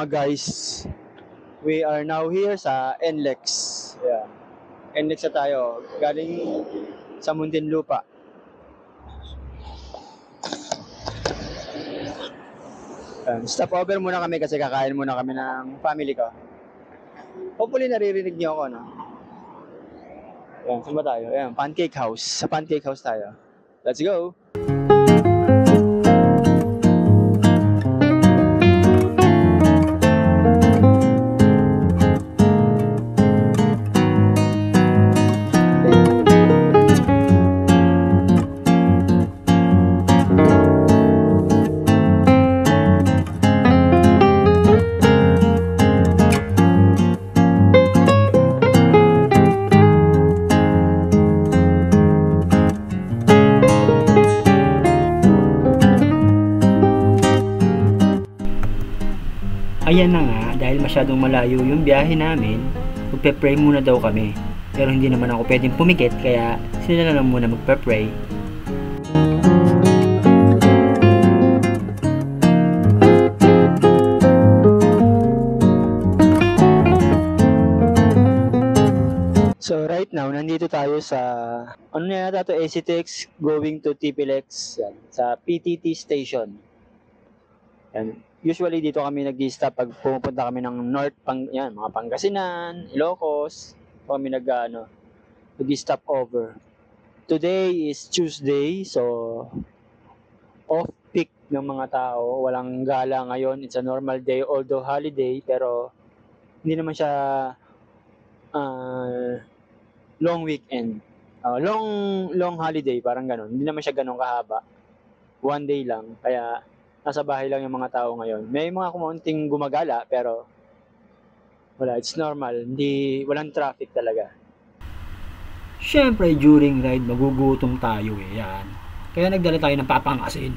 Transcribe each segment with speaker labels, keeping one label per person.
Speaker 1: mga guys, we are now here sa NLEX. Yeah. NLEX na tayo, galing sa Muntinlupa. Stop over muna kami kasi kakain muna kami ng family ko. Hopefully naririnig niyo ako, no? Ayan, saan ba tayo? Ayan, Pancake House. Sa Pancake House tayo. Let's go!
Speaker 2: Ayan na nga, dahil masyadong malayo yung biyahe namin, magpe-pray muna daw kami. Pero hindi naman ako pwedeng pumikit, kaya sila na lang muna magpe-pray.
Speaker 1: So right now, nandito tayo sa, ano na yata ito, ACTX going to TPLX, yan, sa PTT station. Yan. Usually dito kami nag-stop pag pumupunta kami ng North, yan, mga Pangasinan, Ilocos, kami nag-stop over. Today is Tuesday, so off-peak ng mga tao, walang gala ngayon. It's a normal day, although holiday, pero hindi naman siya long weekend. Long holiday, parang ganun. Hindi naman siya ganun kahaba. One day lang, kaya nasa bahay lang yung mga tao ngayon. May mga kumunting gumagala, pero wala, it's normal. Walang traffic talaga.
Speaker 2: Siyempre, during ride, magugutom tayo eh. Yan. Kaya nagdala tayo ng papangasin.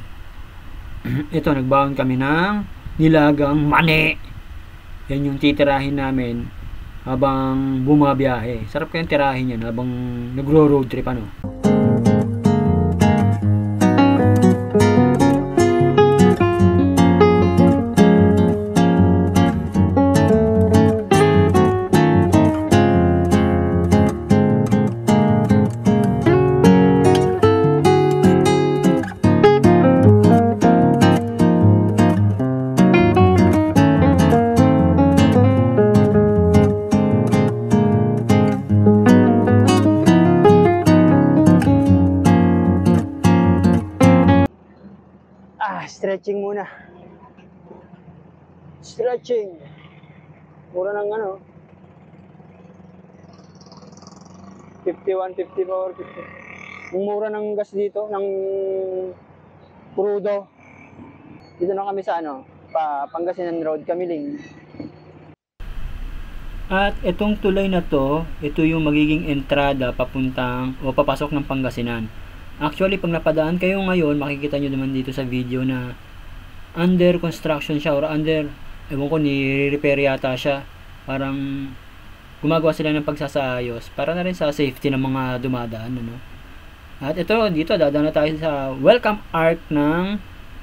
Speaker 2: Ito, nagbaon kami ng nilagang mani. Yan yung titirahin namin habang bumabiyahe. Sarap kayong tirahin yan habang nagro-road trip, ano.
Speaker 1: Stretching muna. Stretching. Mura ng 51, 54, 50. Ang mura ng gas dito, ng crudo. Dito na kami sa Pangasinan Road, Kamiling.
Speaker 2: At itong tulay na to, ito yung magiging entrada papuntang o papasok ng Pangasinan. Actually, pag napadaan kayo ngayon, makikita nyo naman dito sa video na under construction siya or ewan ko, ni-repair yata siya. Parang gumagawa sila ng pagsasaayos para na rin sa safety ng mga dumadaan, ano. At ito, dito, dadaan na tayo sa Welcome Arc ng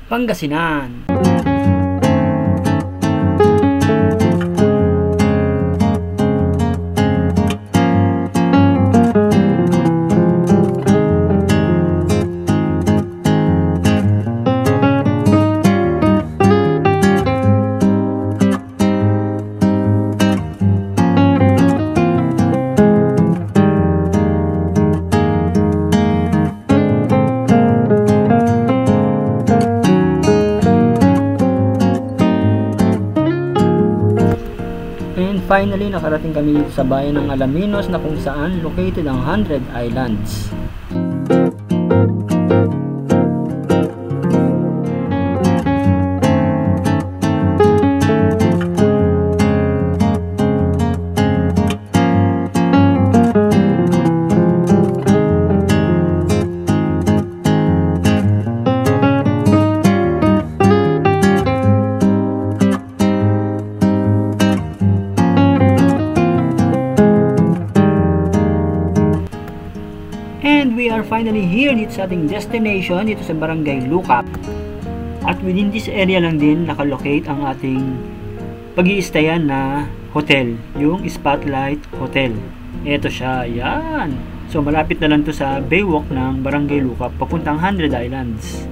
Speaker 2: Pangasinan. Finally, nakarating kami dito sa bayan ng Alaminos na kung saan located ang 100 Islands. And we are finally here dito sa ating destination, dito sa Barangay Lucap. At within this area lang din nakalocate ang ating pag-i-stayan na hotel, yung Spotlight Hotel. Ito siya, yan. So malapit na lang to sa Baywalk ng Barangay Lucap papuntang 100 Islands.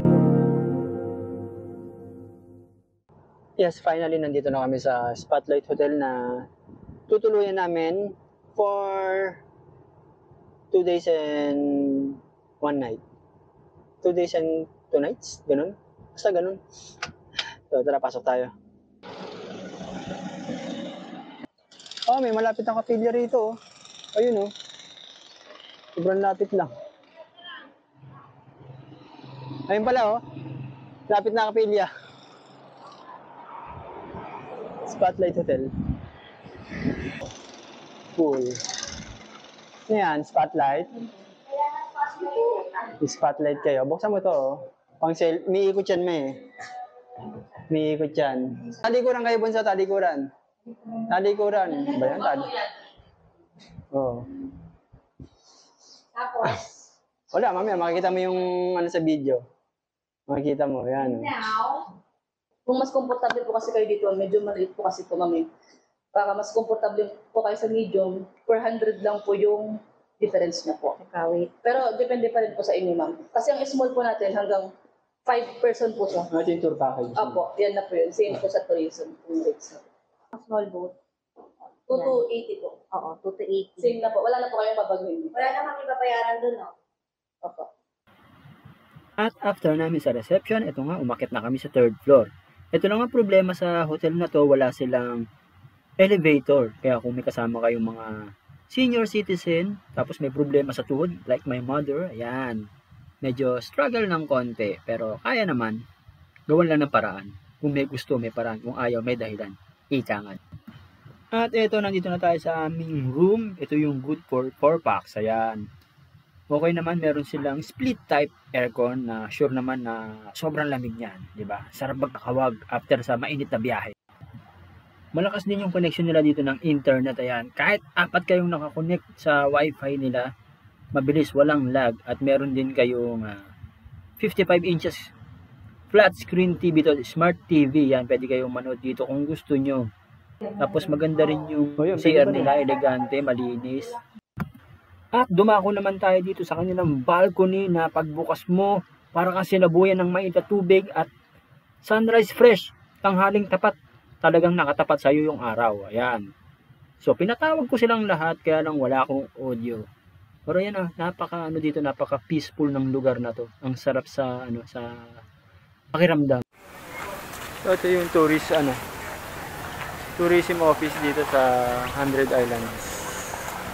Speaker 1: Yes, finally nandito na kami sa Spotlight Hotel na tutuluyan namin for 2 days and 1 night. 2 days and 2 nights? Ganun? Basta ganun. So, tara, pasok tayo. Oh, may malapit na kapilya rito. Oh. Ayun, oh. Sobrang lapit lang. Ayun pala, oh. Lapit na kapilya. Spotlight Hotel. Cool. Yan, Spotlight. Spotlight kayo. Buksan mo to, oh. Pang sale. May ikot yan, may. May ikot yan. Talikuran kayo, Bunso. Talikuran. Talikuran. Ba yan? Oo.
Speaker 3: Tapos,
Speaker 1: Wala, mamaya. Makikita mo yung ano sa video. Makikita mo. Yan. Oh.
Speaker 3: now, kung mas komportable po kasi kayo dito, medyo maliit po kasi ito, mami. Para mas komportable po kayo sa medium, 400 lang po yung difference niya po. Pero depende pa rin po sa inyo, ma'am. Kasi ang small po natin, hanggang 5 person po siya.
Speaker 1: Ito yung tour package.
Speaker 3: Opo, yan na po yun. Same po sa tourism. Yung rates na.
Speaker 4: Small boat.
Speaker 3: 2 to 80 po.
Speaker 4: Oo, 2 to 80.
Speaker 3: Same na po. Wala na po kayong babaguhin.
Speaker 4: Wala namang ibabayaran dun, no?
Speaker 3: Opo.
Speaker 2: At after namin sa reception, ito nga, umakyat na kami sa 3rd floor. Ito lang ang problema sa hotel na to, wala silang elevator. Kaya kung may kasama kayong mga senior citizen, tapos may problema sa tuhod, like my mother, ayan. Medyo struggle ng konti, pero kaya naman. Gawan lang ng paraan. Kung may gusto, may paraan. Kung ayaw, may dahilan. Ika nga. At ito, nandito na tayo sa aming room. Ito yung good for 4 packs. Ayan. Okay naman, meron silang split type aircon na sure naman na sobrang lamig niyan, di ba? Sarap magkakawag after sa mainit na biyahe. Malakas din yung connection nila dito ng internet, ayan. Kahit 4 kayong nakakonect sa wifi nila, mabilis, walang lag, at meron din kayong 55 inches flat screen TV to, smart TV, yan. Pwede kayong manood dito kung gusto nyo. Tapos maganda rin yung CR nila, elegante, malinis. At dumako naman tayo dito sa kanilang balcony na pagbukas mo, para kang sinabuyan ng mainit na tubig at sunrise fresh, tanghaling tapat. Talagang nakatapat sa iyo yung araw. Ayan. So pinatawag ko silang lahat, kaya lang wala akong audio. Pero yan napaka dito, napaka peaceful ng lugar na to. Ang sarap sa sa pakiramdam. So ito yung tourism office dito sa 100 Islands.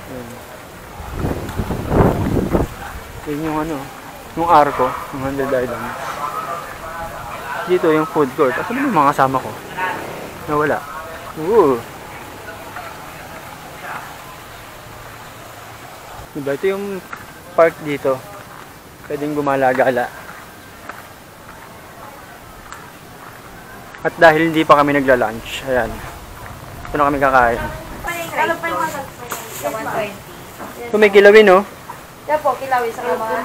Speaker 2: Ayan. Yun yung yung arko ng 100 Islands. Dito yung food court. Asa naman mga kasama ko? Nawala. Diba? Ito yung park dito. Pwedeng gumala-gala. At dahil hindi pa kami nagla-lunch, ayan. Ito na kami kakain.
Speaker 4: Ano pa yung sa 120?
Speaker 2: Ito may kilawin, no?
Speaker 4: Yan po, kilawin sa mga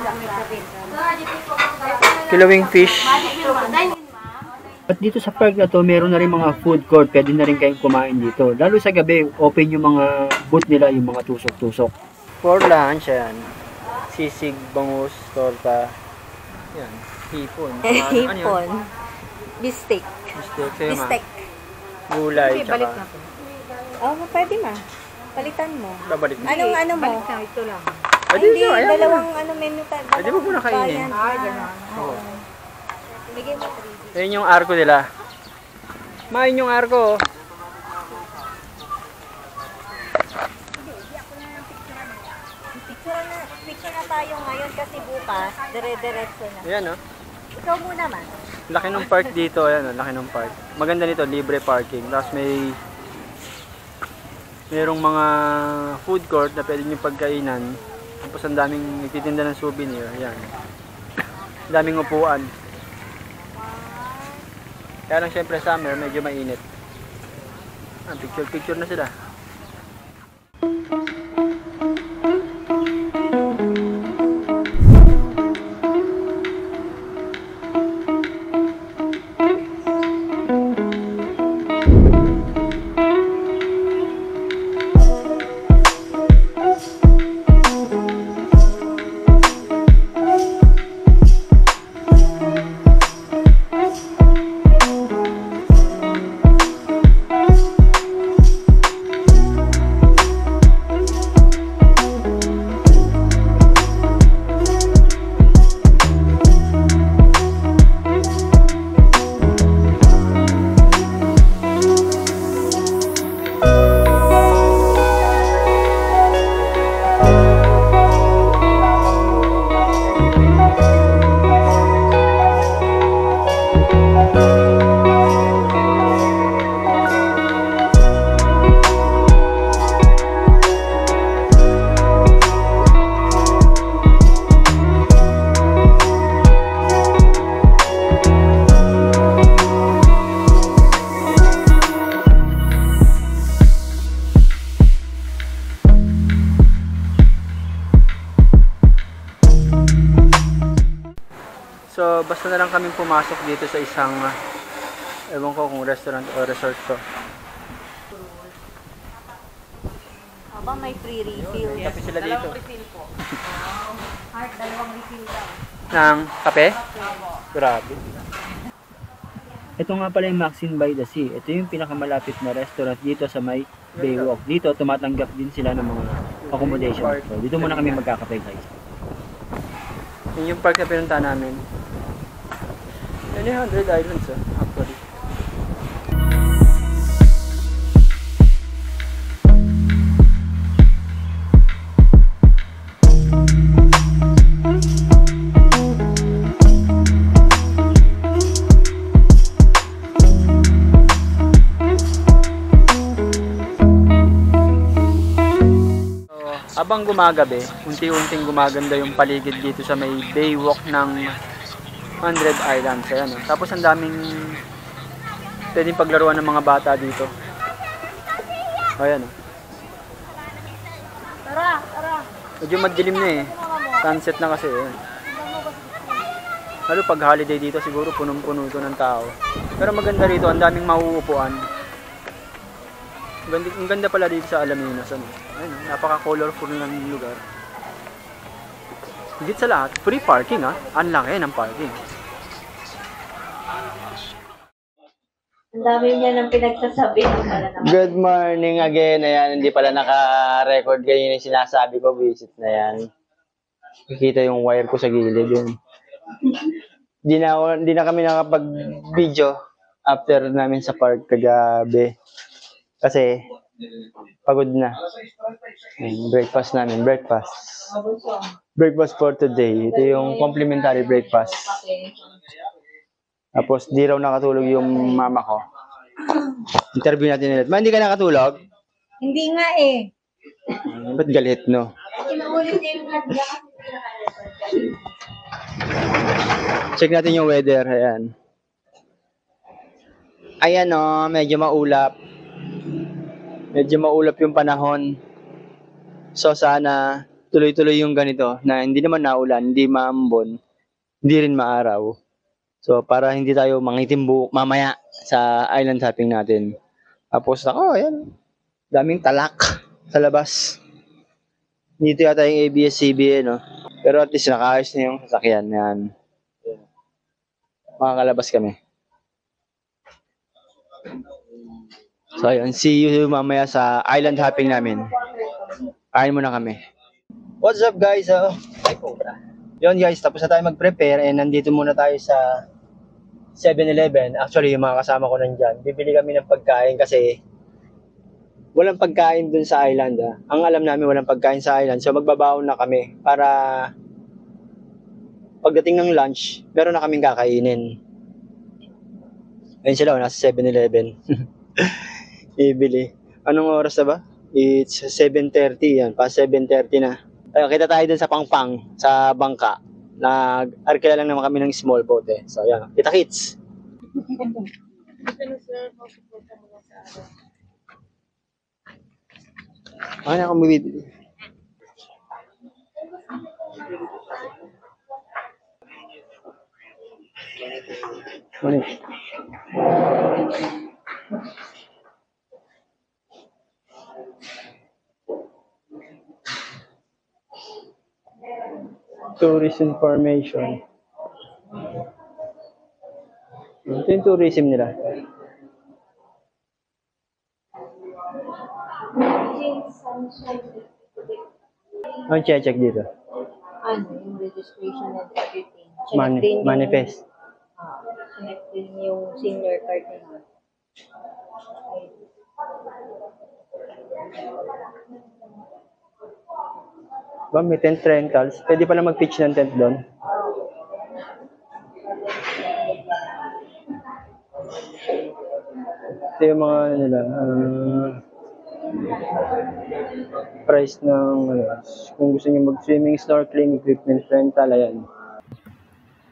Speaker 2: Kilawing fish. At dito sa park na to, meron na rin mga food court. Pwede na rin kayong kumain dito. Lalo sa gabi, open yung mga booth nila, yung mga tusok-tusok. For lunch, ayan. Sisig, bangus, torta. Ayan, hipon.
Speaker 4: hipon. Bistek.
Speaker 2: Bistek. Sa'yo, ma.
Speaker 4: Bistek.
Speaker 2: Gulay, tsaka.
Speaker 4: Oh, pwede ma. Palitan mo.
Speaker 2: Babalik mo.
Speaker 4: Anong mo?
Speaker 3: Balik na, ito lang.
Speaker 2: Pwede
Speaker 4: Hindi,
Speaker 2: na, ayan.
Speaker 4: dalawang menu tayo.
Speaker 2: Pwede mo muna kainin.
Speaker 4: Gano'n.
Speaker 2: Oo.
Speaker 4: Bigay mo 3.
Speaker 2: Ayan yung arko nila. Main yung arko.
Speaker 4: Picture na tayo ngayon kasi bukas, dire-diretso na.
Speaker 2: Ayan, no?
Speaker 4: Ikaw muna man.
Speaker 2: Laki ng park dito. Ayan, laki ng park. Maganda nito, libre parking. Tapos merong mga food court na pwede nyo pagkainan. Tapos ang daming nagtitinda ng souvenir. Ayan. Ang daming upuan. Kaya lang syempre summer, medyo mainit. Picture na sila.
Speaker 1: So, basta na lang kaming pumasok dito sa isang, ewan ko kung restaurant o resort to.
Speaker 4: Aba, may free refill.
Speaker 1: May kape sila dito.
Speaker 3: refill po.
Speaker 4: Heart, 2 refill daw.
Speaker 1: Ng kape? Grabe.
Speaker 2: Ito nga pala yung Maxine by the Sea. Ito yung pinakamalapit na restaurant dito sa may Baywalk. Dito, tumatanggap din sila ng mga accommodation. So, dito muna kami magkakape, guys.
Speaker 1: Yun yung park na pinunta namin. Yan yung 100 Islands, actually. Habang gumagabi, unti-unting gumaganda yung paligid dito sa may Baywalk ng 100 Islands. Ayan, tapos ang daming pwedeng paglaruan ng mga bata dito. Ayan.
Speaker 4: Tara.
Speaker 1: Medyo madilim na eh. Sunset na kasi. Ayan. Lalo pag holiday dito siguro punong-puno ito ng tao. Pero maganda rito, ang daming mauupuan. Ang ganda pala dito sa Alaminos. Ayun, napaka-colorful ng lugar. Higit sa lahat, free parking Ang laki ng parking.
Speaker 4: Ang dami niya ng pinagsasabi.
Speaker 1: Good morning again. Ayan, hindi pala naka-record ganyan yung sinasabi ko. Visit na yan. Kikita yung wire ko sa gilid yun. Hindi na kami nakapag-video after namin sa park kagabi. Kasi pagod na. Breakfast namin. Breakfast for today. Ito yung complimentary breakfast. Tapos di raw nakatulog yung mama ko. Interview natin ulit. Ma, hindi ka nakatulog?
Speaker 4: Hindi nga eh.
Speaker 1: Ba't galit, no?
Speaker 4: Inuulit niya yung vlog niya.
Speaker 1: Check natin yung weather. Ayan medyo maulap. Medyo maulap yung panahon. So sana tuloy-tuloy yung ganito na hindi naman naulan, hindi maambon, hindi rin maaraw. So para hindi tayo mangitim buhok mamaya sa island hopping natin. Tapos ayan. Daming talak sa labas. Dito yata yung ABS-CBN, Pero at least nakaayos na yung sasakyan. Yan. Makakalabas kami. So ayun, see you mamaya sa island hopping namin. Kain muna kami. What's up guys? Yun guys, tapos na tayo mag-prepare and nandito muna tayo sa 7-Eleven. Actually, yung mga kasama ko nandyan. Bibili kami ng pagkain kasi walang pagkain dun sa island. Ang alam namin walang pagkain sa island. So magbabaon na kami para pagdating ng lunch, meron na kaming kakainin. Ayun sila, nasa 7-Eleven. Ibili. Anong oras na ba? It's 7:30 yan. Pa 7:30 na. Kita tayo dun sa Pangpang, sa bangka. Nag-arkila lang naman kami ng small boat So yan. Kita kits. Ano na akong bibili? Ano? Tourist information. Ito yung tourism nila. Ang check dito?
Speaker 4: Ano, yung registration and everything.
Speaker 1: Manifest.
Speaker 4: Check din yung senior card nila.
Speaker 1: May tent rentals. Pwede pala mag-pitch ng tent doon. Ito yung mga price ng kung gusto niyo mag-swimming, snorkeling, equipment rental, ayan.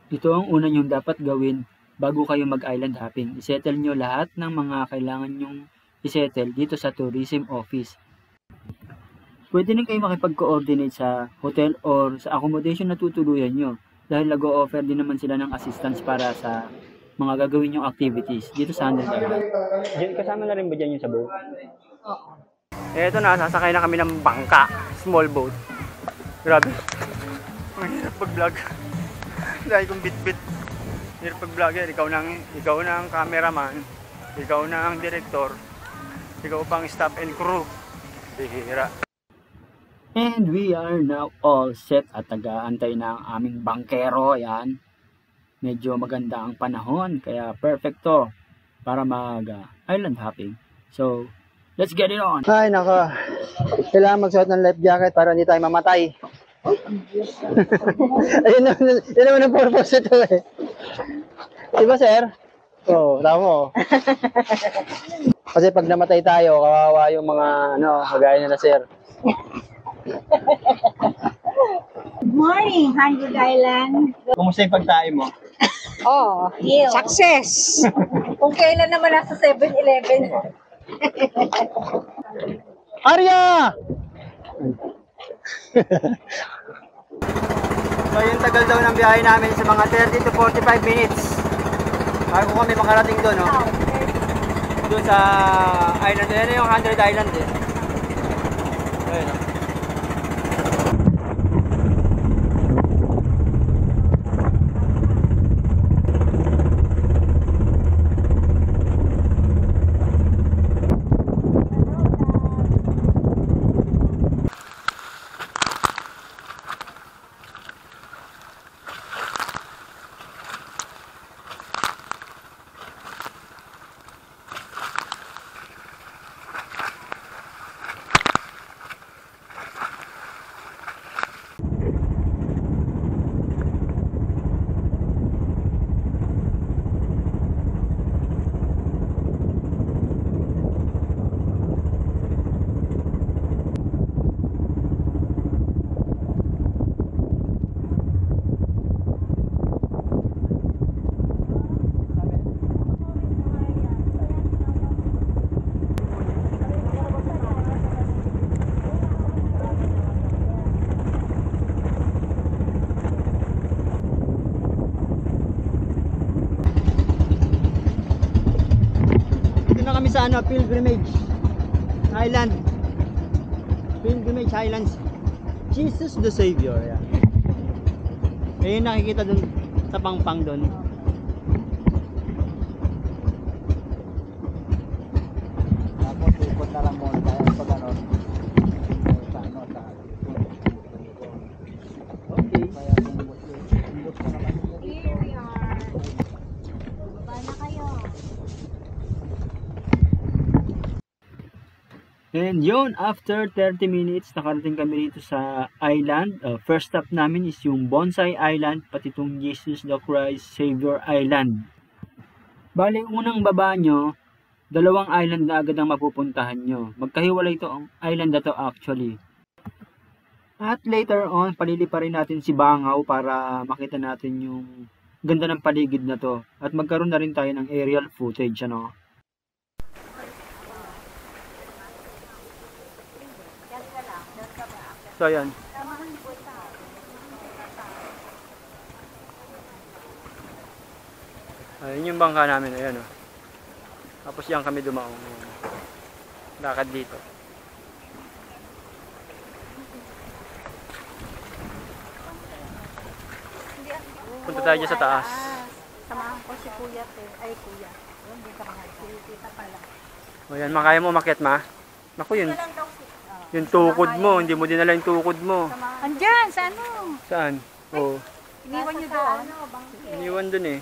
Speaker 2: Ito ang una nyong dapat gawin bago kayo mag-island hopping. Isettle nyo lahat ng mga kailangan nyong isettle dito sa tourism office. Pwede rin kayo makipag-coordinate sa hotel or sa accommodation na tutuluyan nyo. dahil nag-o-offer din naman sila ng assistance para sa mga gagawin yung activities dito sa Hundred Island. Kasama na rin ba dyan yung sa boat?
Speaker 3: Oo.
Speaker 2: Eto na, sasakay na kami ng bangka, small boat. Grabe. Ang hirap pag-vlog. Dahil kong bit-bit. Hirap pag-vlogger, ikaw ng cameraman, ikaw ng director, ikaw pang staff and crew. Hihira. And we are now all set at taga-antay na ang aming bangkero. Ayan. Medyo maganda ang panahon, kaya perfecto para mag-island hopping. So, let's get it on!
Speaker 1: Ay, nako. Kailangan magsuot ng life jacket para hindi tayo mamatay. Ayun naman ang purpose ito eh. Diba, sir? Oo, tama mo. Kasi pag namatay tayo, kawawa yung mga, kagaya nila, sir.
Speaker 4: Good morning, Hundred Island.
Speaker 1: Kumusta yung pagtae mo?
Speaker 4: Oh, success! Kung kailan naman nasa 7-Eleven.
Speaker 1: Arya! So yung tagal daw ng biyahe namin sa mga 30 to 45 minutes. Bago kami makarating doon, no? Doon sa island. Ayan yung 100 Island eh. Ayun, no? Sa Pilgrimage Island. Pilgrimage Islands. Jesus the Savior. Yan. Ayun nakikita dun sa pangpang dun. Tapos ikot na lang muna tayo pag ano. Okay. Kaya bumbot ka naman dito.
Speaker 4: Here we are. Baba na kayo.
Speaker 2: And yun, after 30 minutes, nakarating kami dito sa island. First stop namin is yung Bonsai Island, pati itong Jesus the Christ Savior Island. Bali, unang baba nyo, dalawang island na agad ang mapupuntahan nyo. Magkahiwalay ito ang island na to actually. At later on, palili pa rin natin si Bangaw para makita natin yung ganda ng paligid na to. At magkaroon na rin tayo ng aerial footage, ano. So, ayan. Ayun yung bangka namin. Ayan, oh. Tapos yan kami dumaong. Lakad dito. Punta tayo dyan sa taas.
Speaker 4: Samahan ko si Kuya. Ay, Kuya. Hindi ka mga tita pala.
Speaker 2: O yan, makaya mo umakyat, ma? Naku, yun. Yung tukod mo, hindi mo dinala yung tukod mo.
Speaker 4: Andyan, sa ano?
Speaker 2: Saan? Oo.
Speaker 4: Iniwan nyo doon?
Speaker 2: Iniwan dun eh.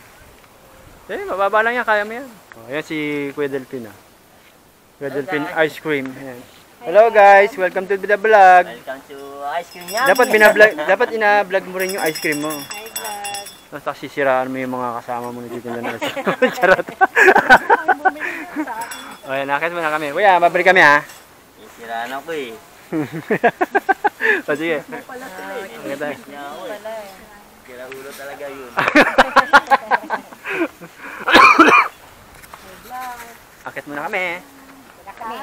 Speaker 2: Eh, mababa lang yan, kaya mo yan. O, ayan si Kuya Delphine, ah. Kuya Delphine Ice Cream. Ayan. Hello guys, welcome to the vlog.
Speaker 5: Welcome to Ice Cream Yummy.
Speaker 2: Dapat ina-vlog mo rin yung ice cream mo.
Speaker 4: Hi, vlog.
Speaker 2: Tapos sisiraan mo yung mga kasama mo na dito na nasa. Charot. O, ayan, nakit mo na kami. Kuya, babalik kami, ha.
Speaker 5: Sisiraan ako eh.
Speaker 2: O, sige.
Speaker 5: Niya ako eh. Sira ulo talaga yun.
Speaker 2: Akit mo na kami.
Speaker 4: Kami.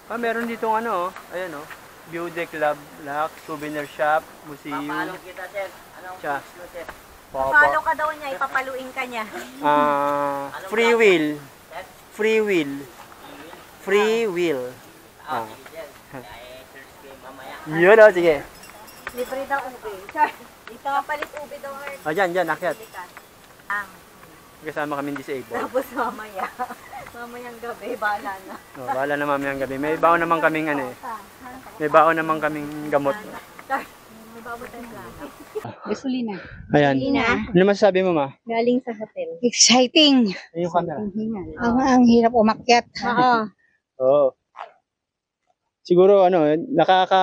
Speaker 2: Ah, meron ditong ano, oh. Ayan, oh.
Speaker 1: Beauty Club, Lock, Souvenir Shop, Museum.
Speaker 5: Papalo kita, sir. Anong
Speaker 1: Siya.
Speaker 5: exclusive?
Speaker 4: Papalo ka daw niya, ipapaluin ka niya.
Speaker 1: Free will. Free will. Free will.
Speaker 5: Ah, sige, sir. Ay, search kayo mamaya.
Speaker 1: Yun o, sige.
Speaker 4: Libre daw ube. Char, dito nga palit ube daw.
Speaker 1: Dyan, akyat.
Speaker 4: Ang,
Speaker 1: Kasama kami disabled.
Speaker 4: tapos mamaya. Mamayang gabi, bahala na.
Speaker 1: Wala na mamayang gabi. May baon naman kaming may baon naman kaming gamot.
Speaker 4: Char, may babot tayong plano.
Speaker 6: Gasolina.
Speaker 1: Ayan. Ano masasabi mo, ma?
Speaker 6: Galing sa hotel. Exciting.
Speaker 1: Ayun yung camera.
Speaker 6: Ang hirap umakyat. Oo.
Speaker 1: Oo. Siguro nakaka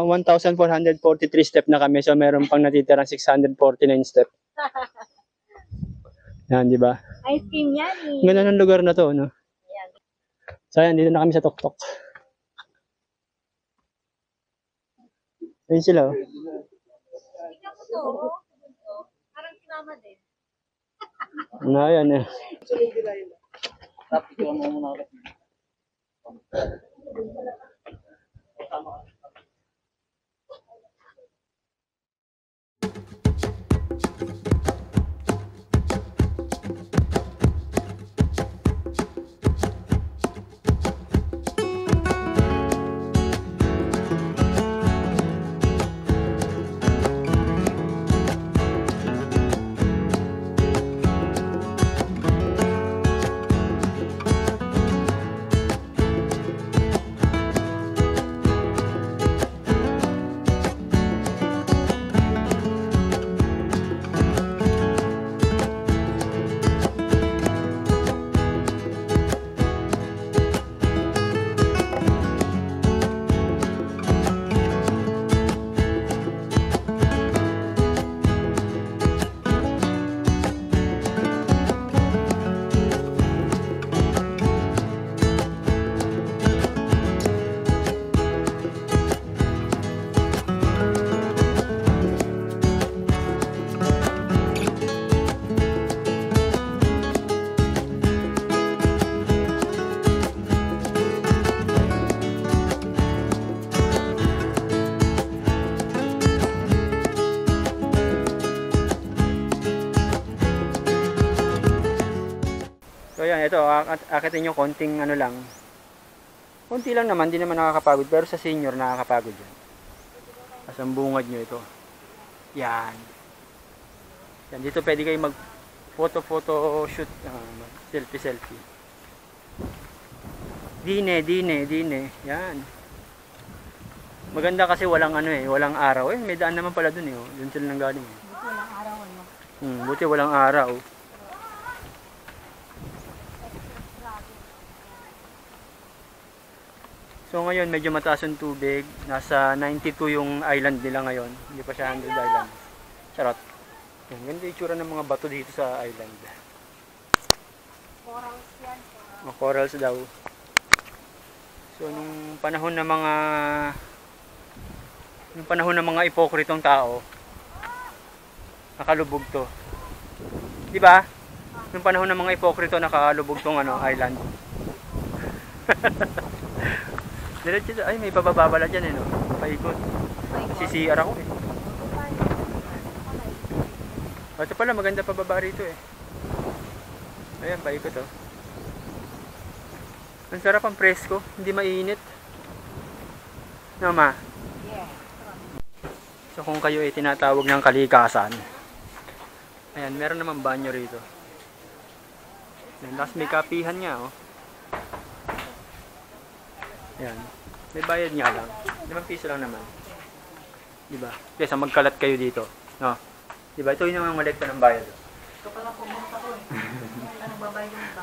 Speaker 1: 1,443 step na kami, so meron pang natitirang 649 step. Yan, di ba?
Speaker 4: Ice cream yan eh.
Speaker 1: Ganun ang lugar na to, no? So ayan, dito na kami sa Tuktok. Ayun sila, oh.
Speaker 4: Tingnan mo to. Parang sinama din.
Speaker 1: Ayan, eh.
Speaker 5: Tapos, mo muna ulit.
Speaker 1: So ayan, ito, akitin nyo konting lang. Konti lang naman, di naman nakakapagod. Pero sa senior, nakakapagod yan. As ang bungad nyo ito. Yan. Yan, dito pwede kayo mag photo shoot. Selfie. Dine. Yan. Maganda kasi walang walang araw. May daan naman pala dun oh. Dun sila nang galing.
Speaker 4: Buti walang araw, ano?
Speaker 1: Buti walang araw. So ngayon medyo mataas yung tubig, nasa 92 yung island nila ngayon, hindi pa siya 100 island. Charot. Yan, ganda yung itsura ng mga bato dito sa island.
Speaker 4: Corals yan.
Speaker 1: Corals daw. So nung panahon ng mga ipokritong tao, nakalubog to. Di ba? Nung panahon ng mga ipokrito, nakalubog tong island. Diretso, ay may bababala dyan no? Paikot. CCR ako Ito pala, maganda pababa rito Ayan, paikot Ang sarap ang presko, hindi mainit. No, ma? So kung kayo ay tinatawag ng kalikasan, ayan, meron naman banyo rito. Ayan, tapos may kapihan nga Ayan. May bayad nga lang. 5 piso lang naman. Diba? Kesa magkalat kayo dito. No? Diba? Ito yung mga malekta ng bayad.
Speaker 4: Ito pala pumunta ko Anong babayad yung ba?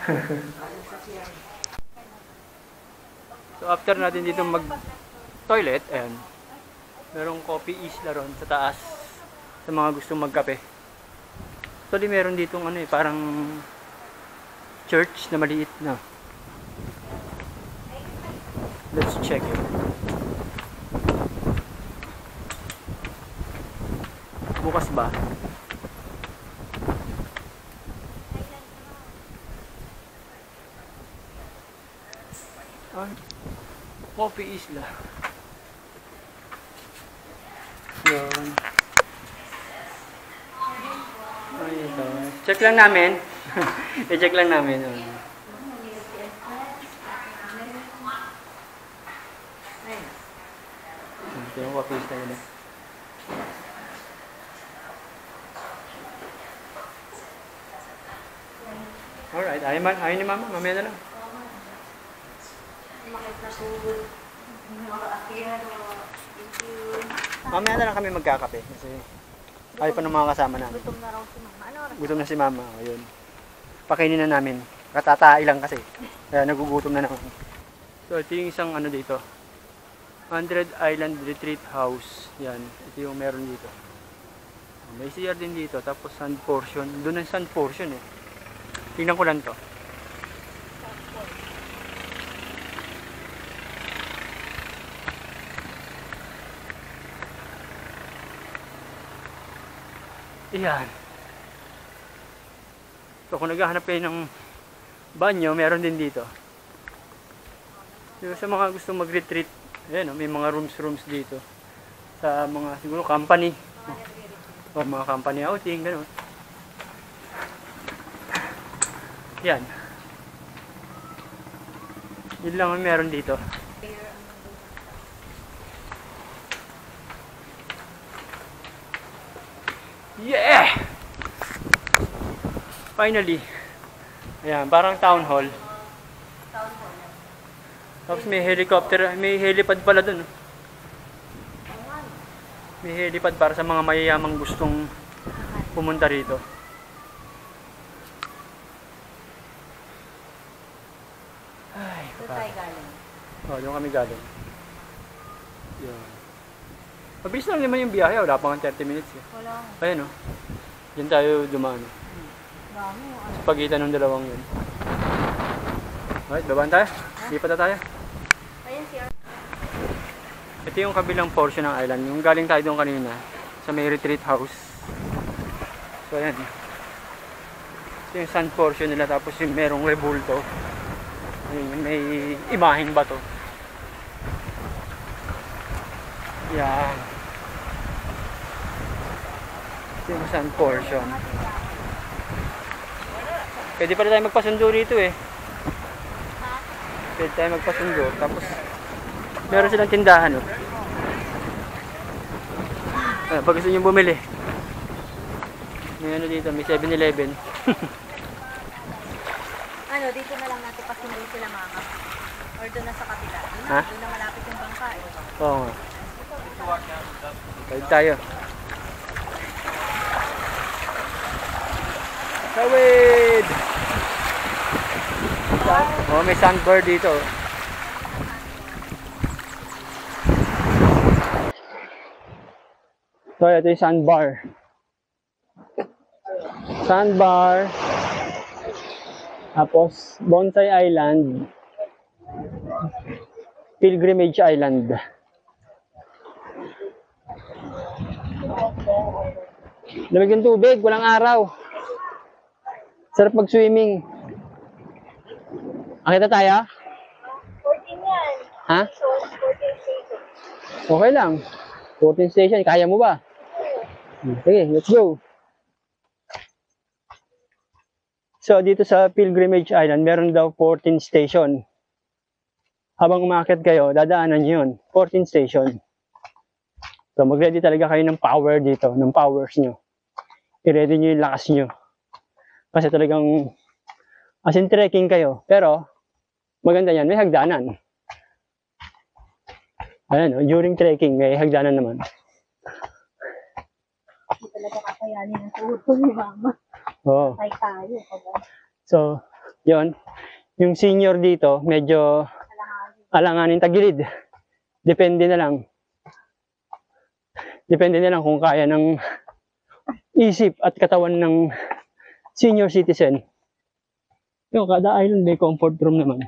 Speaker 1: So after natin dito mag toilet, ayan. Merong coffee isla ron sa taas. Sa mga gustong magkape. Actually meron ditong parang church na maliit na. Let's check it. Bukas ba? Coffee Isla.
Speaker 2: Yun. Ay, ito. Check lang namin. I-check lang namin. Yun. Ito yung coffee style. Alright, ayaw ni mama, mamaya na lang. Mamaya na lang kami magkakape kasi ayaw pa ng mga kasama namin.
Speaker 4: Gutom na raw si mama. Ano oras?
Speaker 2: Gutom na si mama, ayun. Pakainin na namin. Katatai lang kasi. Kaya nagugutom na naman. So ito yung isang ano dito. 100 Island Retreat House. Yan, ito yung meron dito. May CR din dito, tapos sand portion. Doon ang sand portion eh. Tingnan ko lang to. Iyan. So kung naghahanap kayo ng banyo, meron din dito. Yung sa mga gusto mag-retreat, ayan, may mga rooms dito. Sa mga siguro company. O mga company outing, gano'n. Yan. Yun lang ang meron dito. Yeah! Finally. Ayan, parang town hall. Tapos may helicopter, may helipad pala dun. May helipad para sa mga mayayamang gustong pumunta rito. Ay,
Speaker 4: Doon tayo galing.
Speaker 2: oh, doon kami galing. Yun. Mabilis lang naman yung biyahe, wala pang 30 minutes eh.
Speaker 4: Wala.
Speaker 2: Ayan o. Diyan tayo dumaan.
Speaker 4: Dami.
Speaker 2: Sa pagitan ng dalawang yun. Alright, babaan tayo. Lipat na tayo.
Speaker 4: Ayan siya.
Speaker 2: Ito yung kabilang portion ng island. Yung galing tayo doon kanina. Sa may retreat house. So ayan. Ito yung sand portion nila. Tapos yung merong rebulto. Ayun, may imaheng bato. Yan. Ito yung sand portion. Pwede pala tayo magpasundo rito eh. Pwede tayo magpasundo. Tapos meron silang tindahan oh. Pag gusto nyo bumili. May ano dito, may 7-Eleven.
Speaker 4: Ano, dito na lang natin pasundo sila mama. Or doon na sa kapila. Doon
Speaker 2: Ha?
Speaker 4: na, doon na malapit yung bangka eh.
Speaker 2: Oo nga. Balik tayo. Tawid! Oh, may sandbar dito. So, ito yung sandbar. Sandbar. Tapos, Bonsai Island. Pilgrimage Island. Lamig ng tubig, walang araw. Sarap mag-swimming. Akita tayo?
Speaker 4: 14 yan.
Speaker 2: Ha?
Speaker 4: So, 14 station.
Speaker 2: Okay lang. 14 station, kaya mo ba? Sige, let's go. So, dito sa Pilgrimage Island, meron daw 14 station. Habang umakyat kayo, dadaanan nyo yun. 14 station. So, mag-ready talaga kayo ng power dito, ng powers nyo. I-ready nyo yung lakas nyo. Kasi talagang, as in trekking kayo. Pero, maganda yan, may hagdanan. Ayan, during trekking, may hagdanan naman.
Speaker 4: Hindi talaga kakayanin ang tuto ni mama.
Speaker 2: Oo.
Speaker 4: Tay tayo.
Speaker 2: So, yun. Yung senior dito, medyo alanganin tagilid. Depende na lang. Depende na lang kung kaya ng isip at katawan ng senior citizen. Yung kada island may comfort room naman.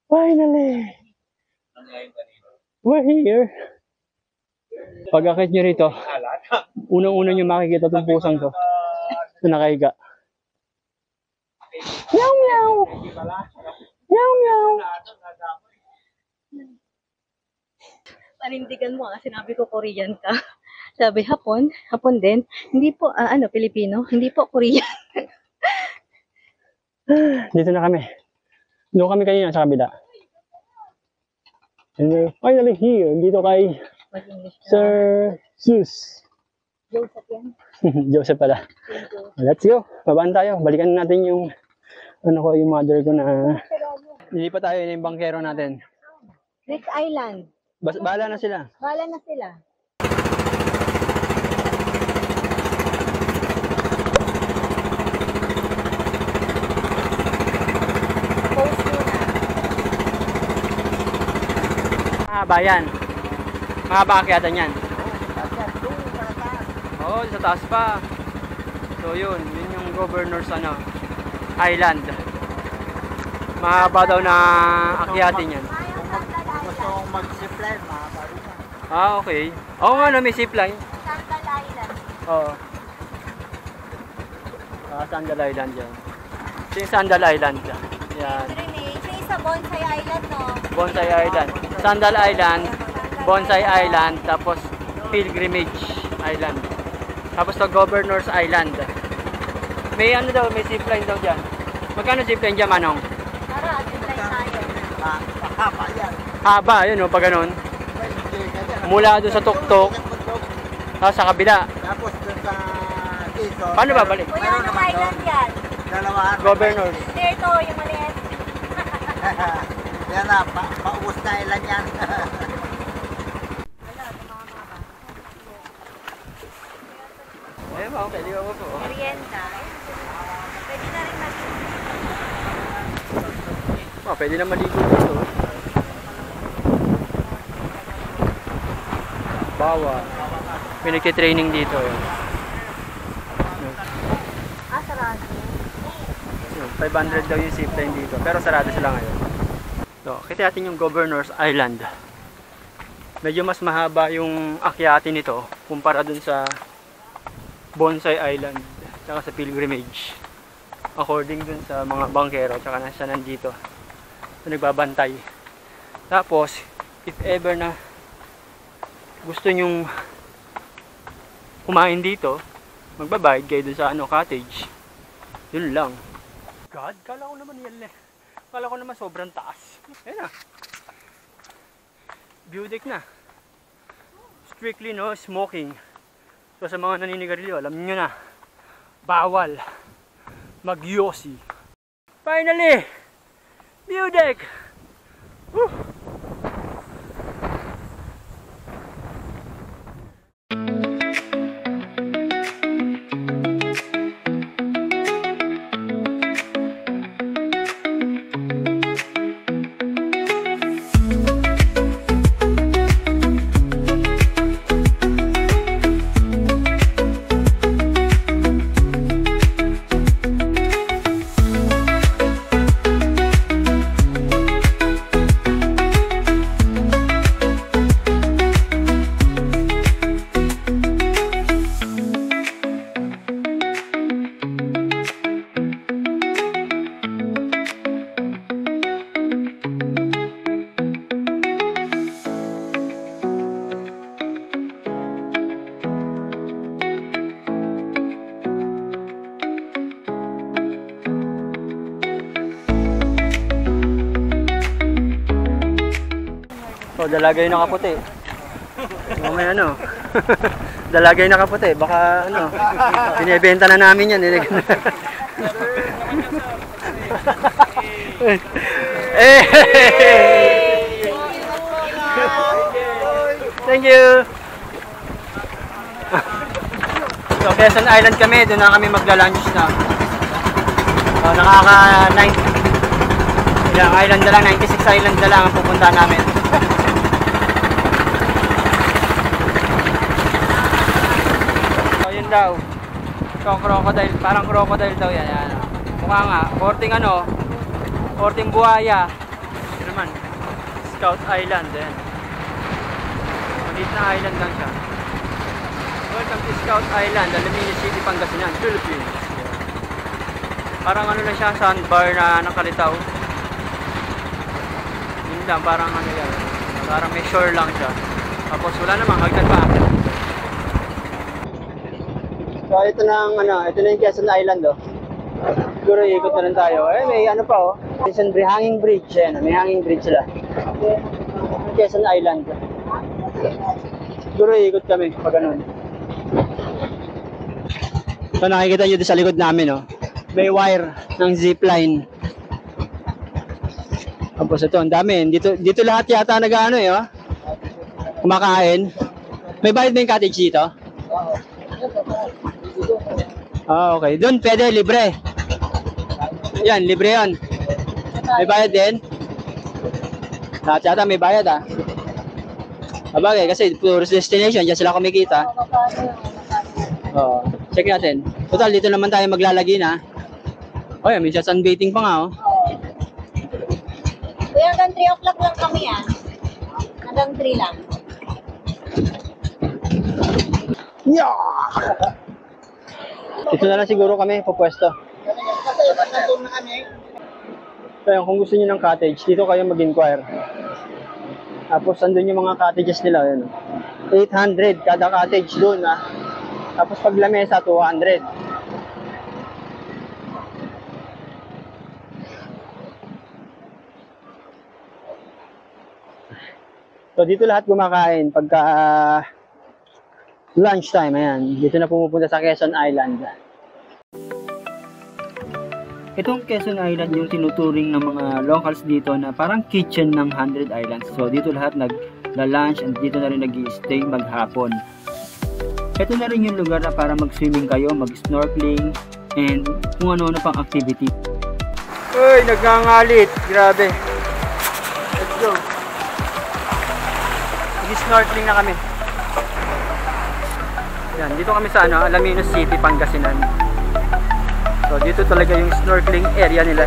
Speaker 2: Finally! We're here! Pag-akit nyo rito, unang-una nyo makikita itong pusang to na nakahiga.
Speaker 1: Meow meow. Meow meow.
Speaker 7: Panindigan mo sinabi ko Korean ka. Sabi Hapon, Hapon din. Hindi po, Pilipino, hindi po Korean.
Speaker 1: Dito na kami. Doon kami kanina sa kabila. And we're finally here. Dito kay Sir Zeus.
Speaker 7: Joseph yan.
Speaker 1: Joseph pala. Let's go. Babaan tayo. Balikan natin yung yung mother ko na nilipat tayo yung bangkero natin.
Speaker 7: Next island.
Speaker 1: Bahala na sila.
Speaker 7: Bala na sila. Post muna.
Speaker 1: Mahaba yan. Mahaba akyatan yan. Oo, sa taas pa. So yun yung governor's island. Mahaba daw na akyatin yan.
Speaker 5: Gusto kong mag-zipline, mahaba rin yan.
Speaker 1: Ah, okay. Oo nga no, may zipline.
Speaker 4: Sandal Island.
Speaker 1: Oo. Sandal Island yan. Ito yung Sandal Island. Yan.
Speaker 4: Pilgrimage. Yung isa Bonsai Island, no?
Speaker 1: Bonsai Island. Sandal Island, Bonsai Island, tapos Pilgrimage Island. Tapos to Governor's Island. May may zipline daw dyan. Magkano zipline dyan, Manong?
Speaker 4: Tara, zipline tayo.
Speaker 5: Mahaba yan.
Speaker 1: Haba, yun o, pag ganun. Mula doon sa tuktok, tapos sa kabila.
Speaker 5: Tapos dun sa Quezon.
Speaker 1: Paano babalik?
Speaker 4: Kuya, anong island yan?
Speaker 5: Dalawa.
Speaker 1: Governor.
Speaker 4: Hindi, ito, yung maliit.
Speaker 5: Yan na, paubos na ilan yan.
Speaker 1: Ayun ba, pwede ba po?
Speaker 4: Merienda. Pwede na rin
Speaker 1: Pwede na maligo dito. Bawa. May nagki-training dito.
Speaker 4: sarado.
Speaker 1: 500 daw yung zipline dito. Pero sarado sila ngayon. So, kita natin yung Governor's Island. Medyo mas mahaba yung akyatin nito kumpara dun sa Bonsai Island tsaka sa Pilgrimage. According dun sa mga bangkero tsaka na siya nandito. So, nagbabantay. Tapos, if ever na gusto nyong kumain dito, magbabayad kayo dun sa cottage. Yun lang. God, kala ko naman yan eh. Kala ko naman sobrang taas. Ayan na. View deck na. Strictly no smoking. So sa mga naninigarilyo, alam nyo na. Bawal mag-yosi. Finally! View deck! Woo! Oh, dalagay na kaputi. May dalagay na kaputi. Baka binibenta na namin yan. Thank you. So, Quezon Island kami. Doon na kami magla-lunch na. So, ilang island na lang, 96 island na lang ang pupunta namin. So, yun daw. So, crocodile, parang crocodile daw yan. Yan. Mukha nga, korting buhaya. Ito naman, Scout Island. Yan. Maliit na island lang siya. Welcome to Scout Island, Alameda City, Pangasinan, Philippines.
Speaker 2: Parang ano lang siya, sandbar na nakalitaw. Yun lang, parang ano yan. Parang may shore lang siya. Tapos wala namang hagdan pa.
Speaker 1: So ito na ang ito na yung Quezon Island oh. Siguro ikot na rin tayo. May ano pa oh. Hanging bridge. Ayan, may hanging bridge sila. Quezon Island. Siguro ikot kami pag ganun. So nakikita nyo doon sa likod namin oh. May wire ng zipline. Tapos ito, ang dami. Dito lahat yata nag-ano oh. Kumakain. May bayad ba yung cottage dito? Okay. Doon pwede, libre. Yan, libre yan. May bayad din. Lahat yata may bayad ah. Sabagay, kasi tourist destination, dyan sila kumikita. Check natin. Total, dito naman tayo maglalagi na. Oh, yan, may sunbathing pa nga oh.
Speaker 6: Kuya, hanggang 3 o'clock lang kami ah. Hanggang 3 lang.
Speaker 1: Yeah! Ito na lang siguro kami, pupwesto. Kaya kung gusto niyo ng cottage, dito kayo mag-inquire. Tapos andun yung mga cottages nila. Yun. 800 kada cottage doon. Tapos pag lamesa, 200. So dito lahat kumakain pagka lunchtime. Ayan, dito na pumupunta sa Quezon Island.
Speaker 2: Itong Quezon Island yung tinuturing ng mga locals dito na parang kitchen ng 100 Islands. So dito lahat nagla-lunch and dito na rin nag-i-stay maghapon. Ito na rin yung lugar na para mag-swimming kayo, mag-snorkeling, and kung ano-ano pang activity.
Speaker 1: Uy, nagngangalit. Grabe. Let's go. Mag-snorkeling na kami. Yan, dito kami sa Alaminos City, Pangasinan. So dito talaga yung snorkeling area nila.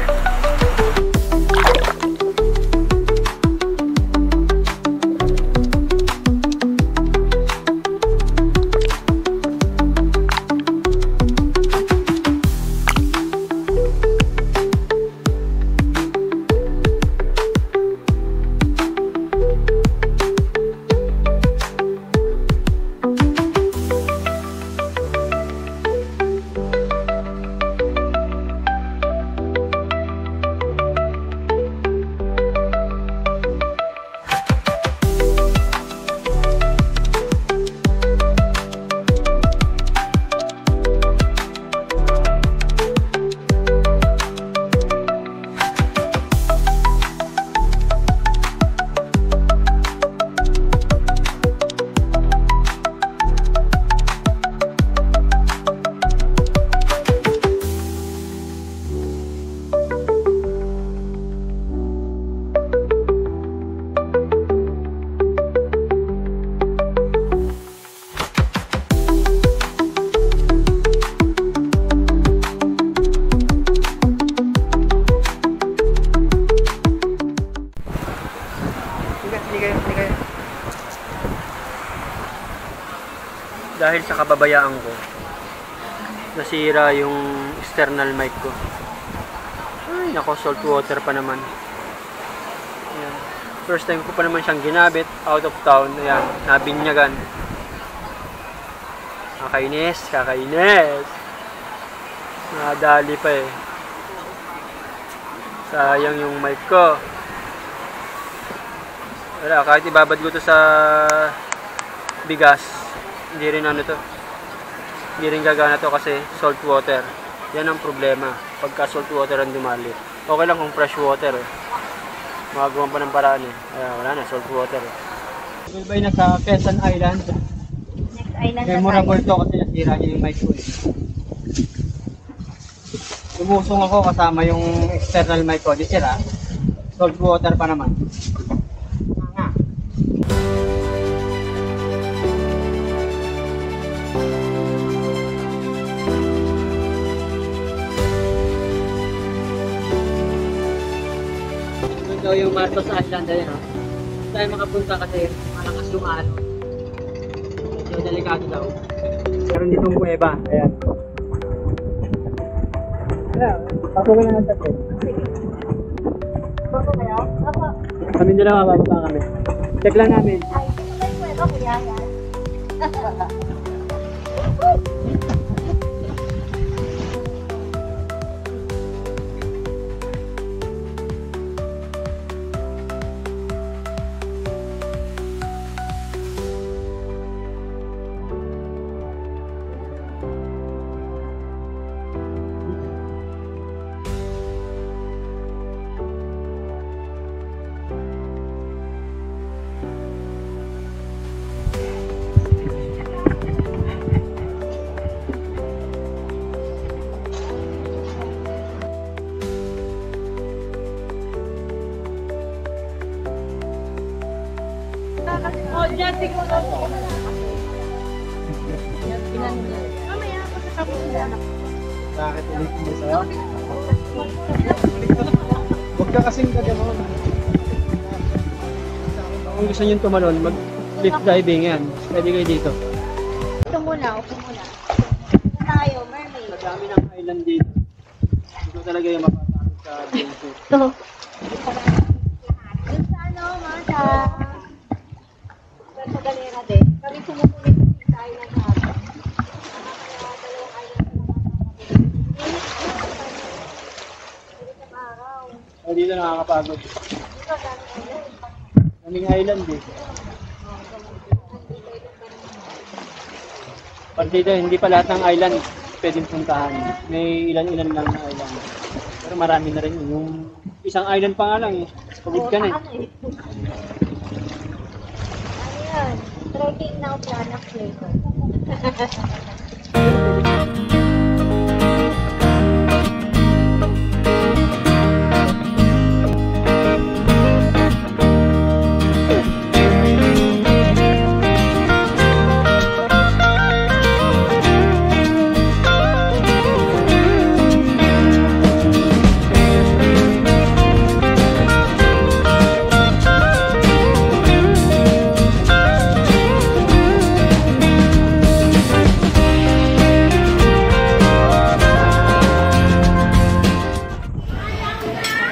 Speaker 1: Dahil sa kababayaan ko, nasira yung external mic ko. Ay, nako, salt water pa naman. Ayan. First time ko pa naman siyang ginabit, out of town. Ayan, nabinyagan. Kakainis, kakainis. Nadali pa eh. Sayang yung mic ko. Wala, kahit ibabad ko to sa bigas, hindi rin hindi rin gagana to kasi salt water. Yan ang problema pagka salt water ang dumali. Okay lang kung fresh water eh. Magagawan pa ng paraan eh. Ayan, wala na, salt water eh. Goodbye na sa Quezon Island.
Speaker 6: Next island na
Speaker 1: Memorable to kasi nasira niya yung mic ko eh. Lumusong ako kasama yung external mic ko. Di sira. Salt water pa naman. So yung Marcos Island ayun oh. Hindi tayo makapunta kasi malakas yung alon. Medyo delikado daw. Meron ditong kuweba. Ayan. Pasukin na lang sa trip.
Speaker 6: Bako kayo? Ako.
Speaker 1: Kami nila mababa kami. Check lang namin.
Speaker 6: Ay, may kwento kuya yan. Oh, dyan, siguro. Mamaya, pagkatapos nila.
Speaker 1: Bakit ulit mo sa'yo? Huwag ka kasing gaganon. Kung gusto nyo tumalon, mag-cliff diving yan. Pwede kayo dito.
Speaker 6: Ito muna, upo muna. Tayo, mermaid.
Speaker 1: Madami ng island dito. Ito talaga yung mapatakot sa adventure.
Speaker 6: Ito. Yung sa ano, Mata. Sa galera din. Kami pumupulit sa island natin. Dalawang island sa araw.
Speaker 1: Oh, dito nakakapagod.
Speaker 6: Dito, island.
Speaker 1: Daming island eh. Pag dito, hindi pa lahat ng island pwedeng puntahan. May ilan-ilan lang na island. Pero marami na rin yun. Yung isang island pa nga lang eh. Pagod ka na eh.
Speaker 6: Ano yan? Trekking now, plan of later.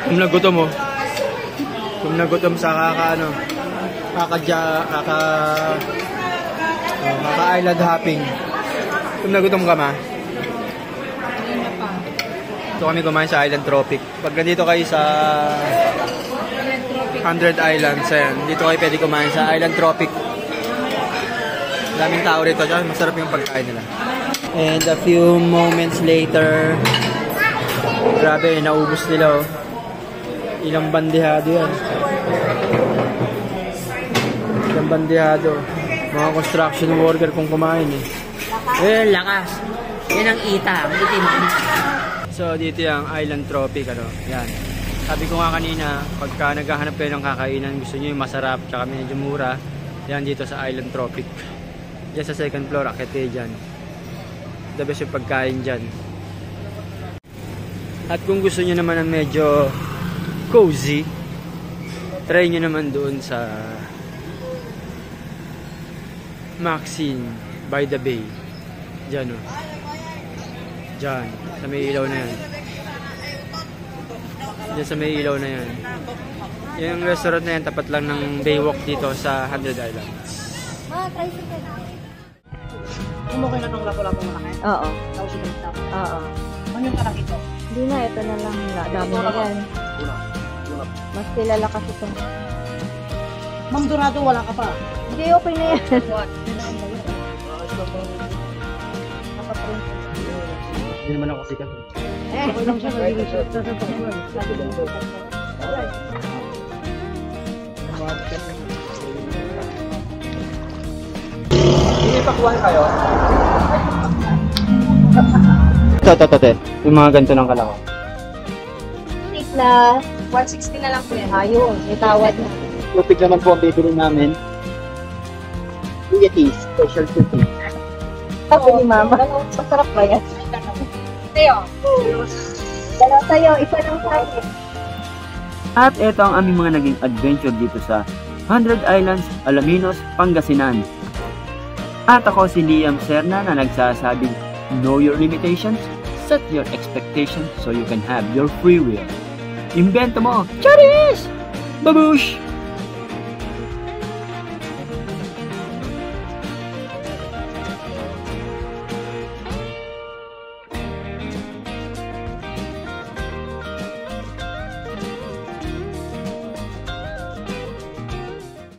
Speaker 1: Kung nagutom mo, kung nagutom sa kaka-island hopping, kung nagutom ka ma, ito kami kumain sa Island Tropic. Pag nandito kayo sa 100 Islands, ayan, dito kayo pwede kumain sa Island Tropic. Daming tao rito, masarap yung pagkain nila. And a few moments later, grabe, naubos nila oh. Ilang bandihado yan. Ilang bandihado. Mga construction worker kung kumain eh. Eh, lakas. Yan ang ita. So, dito yung Island Tropic. Ano? Yan. Sabi ko nga kanina, pagka naghahanap kayo ng kakainan, gusto nyo yung masarap tsaka medyo mura, yan dito sa Island Tropic. Diyan sa second floor, akit kayo dyan. The best yung pagkain dyan. At kung gusto nyo naman ng medyo cozy, try nyo naman doon sa Maxine by the Bay. Diyan o. Diyan. Sa may ilaw na yan. Diyan sa may ilaw na yan. Yung restaurant na yan, tapat lang ng Baywalk dito sa 100 Islands.
Speaker 3: Kumukay na itong lapo-lapo malaki.
Speaker 7: Oo.
Speaker 3: Tapos yung stop.
Speaker 7: Oo.
Speaker 3: Ano yung parang ito?
Speaker 7: Hindi na, ito na lang. Dami na yan. Mas kilala kasi ito.
Speaker 3: Ma'am Dorado, wala ka pa.
Speaker 7: Hindi, okay na yan.
Speaker 1: Hindi naman ako sikat.
Speaker 3: Okay lang siya, nag-research sa
Speaker 1: Inipakuhan kayo? Ito. Yung mga ganito ng kalako.
Speaker 6: Plus, 160 na lang po yan.
Speaker 7: Ayun, itawad na.
Speaker 1: Lupig naman po ang bibili namin. Yeti, special cookie.
Speaker 7: Sabi ni Mama, masarap ba yan?
Speaker 6: Tayo. Dalaw tayo, isa lang tayo.
Speaker 2: At ito ang aming mga naging adventure dito sa 100 Islands, Alaminos, Pangasinan. At ako si Liam Serna na nagsasabing, know your limitations, Set your expectation so you can have your free will. Invento mo! Charis! Babush!